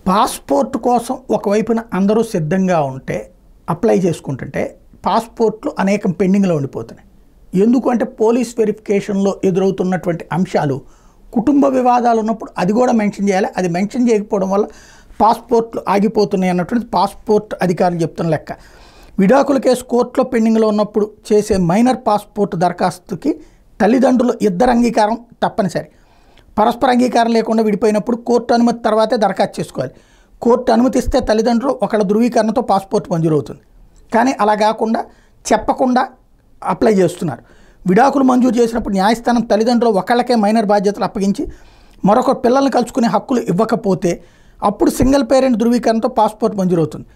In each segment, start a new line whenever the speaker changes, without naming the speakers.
Passport కోసం ఒకవైపున అందరూ సిద్ధంగా ఉంటే అప్లై చేసుకుంటుంటే పాస్పోర్ట్లు అనేకం పెండింగ్లో ఉండిపోతున్నాయి. ఎందుకు అంటే పోలీస్ వెరిఫికేషన్లో ఎదురవుతున్నటువంటి అంశాలు కుటుంబ వివాదాలు ఉన్నప్పుడు అది కూడా మెన్షన్ చేయాలి. అది మెన్షన్ చేయకపోవడం వల్ల పాస్పోర్ట్లు ఆగిపోతున్నాయి అన్నటువంటి పాస్పోర్ట్ అధికారులు చెప్తున్న లెక్క. విడాకుల కేసు కోర్టులో పెండింగ్లో ఉన్నప్పుడు చేసే మైనర్ పాస్పోర్ట్ దరఖాస్తుకి తల్లిదండ్రులు ఇద్దరు అంగీకారం తప్పనిసరి. పరస్పర అంగీకారం లేకుండా విడిపోయినప్పుడు కోర్టు అనుమతి తర్వాతే దరఖాస్తు చేసుకోవాలి. కోర్టు అనుమతిస్తే తల్లిదండ్రులు ఒకళ్ళ ధృవీకరణతో పాస్పోర్ట్ మంజూరవుతుంది. కానీ అలా కాకుండా చెప్పకుండా అప్లై చేస్తున్నారు. విడాకులు మంజూరు చేసినప్పుడు న్యాయస్థానం తల్లిదండ్రులు ఒకళ్ళకే మైనర్ బాధ్యతలు అప్పగించి మరొక పిల్లల్ని కలుసుకునే హక్కులు ఇవ్వకపోతే అప్పుడు సింగిల్ పేరెంట్ ధృవీకరణతో పాస్పోర్ట్ మంజూరవుతుంది.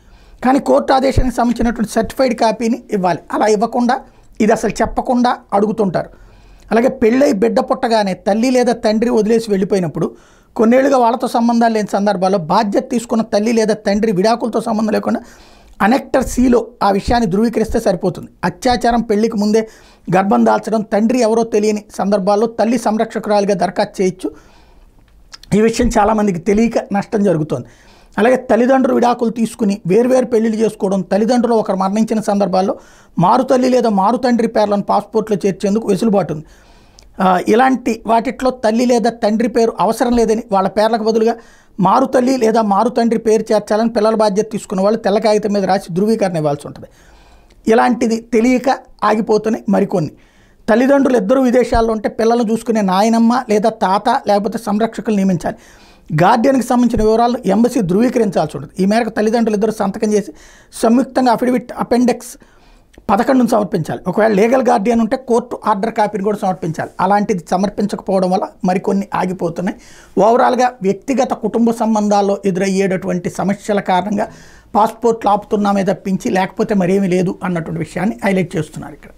కానీ కోర్టు ఆదేశానికి సంబంధించినటువంటి సర్టిఫైడ్ కాపీని ఇవ్వాలి. అలా ఇవ్వకుండా ఇది అసలు చెప్పకుండా అడుగుతుంటారు. అలాగే పెళ్ళై బిడ్డ పుట్టగానే తల్లి లేదా తండ్రి వదిలేసి వెళ్ళిపోయినప్పుడు కొన్నేళ్లుగా వాళ్ళతో సంబంధాలు లేని సందర్భాల్లో బాధ్యత తీసుకున్న తల్లి లేదా తండ్రి విడాకులతో సంబంధం లేకుండా అనెక్టర్ సిలో ఆ విషయాన్ని ధృవీకరిస్తే సరిపోతుంది. అత్యాచారం, పెళ్లికి ముందే గర్భం దాల్చడం, తండ్రి ఎవరో తెలియని సందర్భాల్లో తల్లి సంరక్షకురాలుగా దరఖాస్తు చేయొచ్చు. ఈ విషయం చాలామందికి తెలియక నష్టం జరుగుతోంది. అలాగే తల్లిదండ్రులు విడాకులు తీసుకుని వేర్వేరు పెళ్లిళ్ళు చేసుకోవడం, తల్లిదండ్రులు ఒకరు మరణించిన సందర్భాల్లో మారు తల్లి లేదా మారు తండ్రి పేర్లను పాస్పోర్ట్లో చేర్చేందుకు వెసులుబాటు ఉంది. ఇలాంటి వాటిట్లో తల్లి లేదా తండ్రి పేరు అవసరం లేదని వాళ్ళ పేర్లకు బదులుగా మారు తల్లి లేదా మారు తండ్రి పేరు చేర్చాలని పిల్లల బాధ్యత తీసుకున్న వాళ్ళు తెల్ల కాగితం మీద రాసి ధృవీకరణ ఇవ్వాల్సి ఉంటుంది. ఇలాంటిది తెలియక ఆగిపోతున్నాయి మరికొన్ని. తల్లిదండ్రులు ఇద్దరు విదేశాల్లో ఉంటే పిల్లలను చూసుకునే నాయనమ్మ లేదా తాత లేకపోతే సంరక్షకులు నియమించాలి. గార్డియన్కి సంబంధించిన వివరాలను ఎంబసీ ధృవీకరించాల్సి ఉంటుంది. ఈ మేరకు తల్లిదండ్రులు ఇద్దరు సంతకం చేసి సంయుక్తంగా అఫిడవిట్ అపెండెక్స్ 11 సమర్పించాలి. ఒకవేళ లీగల్ గార్డియన్ ఉంటే కోర్టు ఆర్డర్ కాపీని కూడా సమర్పించాలి. అలాంటిది సమర్పించకపోవడం వల్ల మరికొన్ని ఆగిపోతున్నాయి. ఓవరాల్గా వ్యక్తిగత కుటుంబ సంబంధాల్లో ఎదురయ్యేటటువంటి సమస్యల కారణంగా పాస్పోర్ట్లు ఆపుతున్నామే తప్పించి లేకపోతే మరేమీ లేదు అన్నటువంటి విషయాన్ని హైలైట్ చేస్తున్నారు ఇక్కడ.